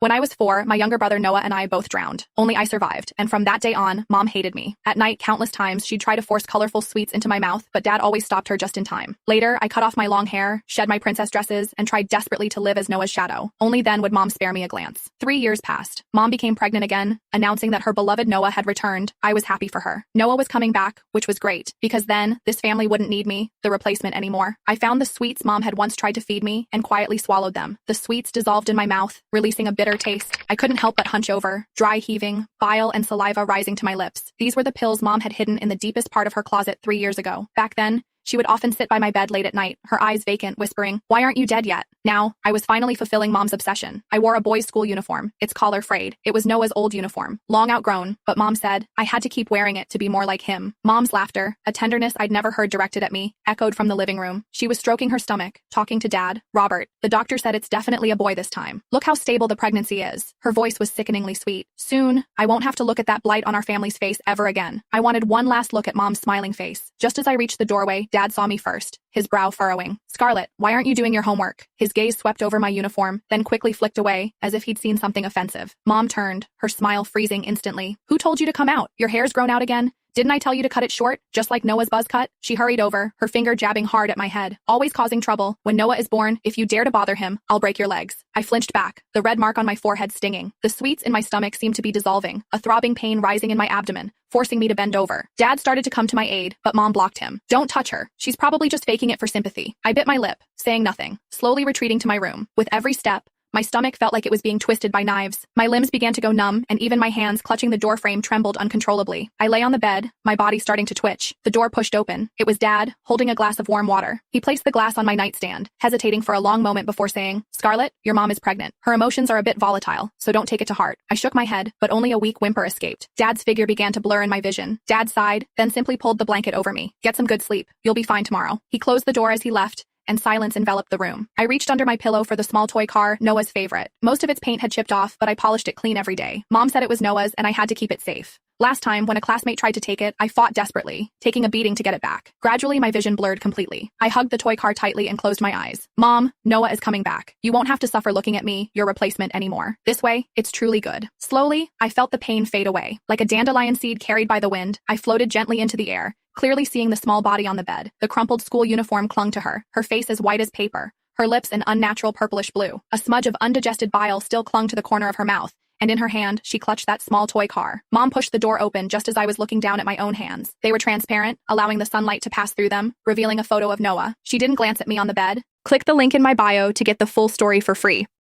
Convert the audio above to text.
When I was 4, my younger brother Noah and I both drowned. Only I survived, and from that day on, Mom hated me. At night, countless times, she'd try to force colorful sweets into my mouth, but Dad always stopped her just in time. Later, I cut off my long hair, shed my princess dresses, and tried desperately to live as Noah's shadow. Only then would Mom spare me a glance. 3 years passed. Mom became pregnant again, announcing that her beloved Noah had returned. I was happy for her. Noah was coming back, which was great, because then, this family wouldn't need me, the replacement, anymore. I found the sweets Mom had once tried to feed me, and quietly swallowed them. The sweets dissolved in my mouth, releasing a bitter taste. I couldn't help but hunch over, dry heaving, bile and saliva rising to my lips. These were the pills Mom had hidden in the deepest part of her closet 3 years ago. Back then, she would often sit by my bed late at night, her eyes vacant, whispering, "Why aren't you dead yet?" Now, I was finally fulfilling Mom's obsession. I wore a boys' school uniform, its collar frayed. It was Noah's old uniform, long outgrown, but Mom said I had to keep wearing it to be more like him. Mom's laughter, a tenderness I'd never heard directed at me, echoed from the living room. She was stroking her stomach, talking to Dad. "Robert, the doctor said it's definitely a boy this time. Look how stable the pregnancy is." Her voice was sickeningly sweet. "Soon, I won't have to look at that blight on our family's face ever again." I wanted one last look at Mom's smiling face. Just as I reached the doorway, Dad saw me first, his brow furrowing. "Scarlett, why aren't you doing your homework?" His gaze swept over my uniform, then quickly flicked away, as if he'd seen something offensive. Mom turned, her smile freezing instantly. "Who told you to come out? Your hair's grown out again? Didn't I tell you to cut it short, just like Noah's buzz cut?" She hurried over, her finger jabbing hard at my head. "Always causing trouble. When Noah is born, if you dare to bother him, I'll break your legs." I flinched back, the red mark on my forehead stinging. The sweets in my stomach seemed to be dissolving, a throbbing pain rising in my abdomen, forcing me to bend over. Dad started to come to my aid, but Mom blocked him. "Don't touch her. She's probably just faking it for sympathy." I bit my lip, saying nothing, slowly retreating to my room. With every step, my stomach felt like it was being twisted by knives. My limbs began to go numb, and even my hands clutching the doorframe trembled uncontrollably. I lay on the bed, my body starting to twitch. The door pushed open. It was Dad, holding a glass of warm water. He placed the glass on my nightstand, hesitating for a long moment before saying, "Scarlett, your mom is pregnant. Her emotions are a bit volatile, so don't take it to heart." I shook my head, but only a weak whimper escaped. Dad's figure began to blur in my vision. Dad sighed, then simply pulled the blanket over me. "Get some good sleep. You'll be fine tomorrow." He closed the door as he left, and silence enveloped the room. I reached under my pillow for the small toy car, Noah's favorite. Most of its paint had chipped off, but I polished it clean every day. Mom said it was Noah's, and I had to keep it safe. Last time, when a classmate tried to take it, I fought desperately, taking a beating to get it back. Gradually, my vision blurred completely. I hugged the toy car tightly and closed my eyes. "Mom, Noah is coming back. You won't have to suffer looking at me, your replacement, anymore. This way, it's truly good." Slowly, I felt the pain fade away. Like a dandelion seed carried by the wind, I floated gently into the air, clearly seeing the small body on the bed. The crumpled school uniform clung to her face as white as paper, her lips an unnatural purplish blue. A smudge of undigested bile still clung to the corner of her mouth, and in her hand, she clutched that small toy car. Mom pushed the door open just as I was looking down at my own hands. They were transparent, allowing the sunlight to pass through them, revealing a photo of Noah. She didn't glance at me on the bed. Click the link in my bio to get the full story for free.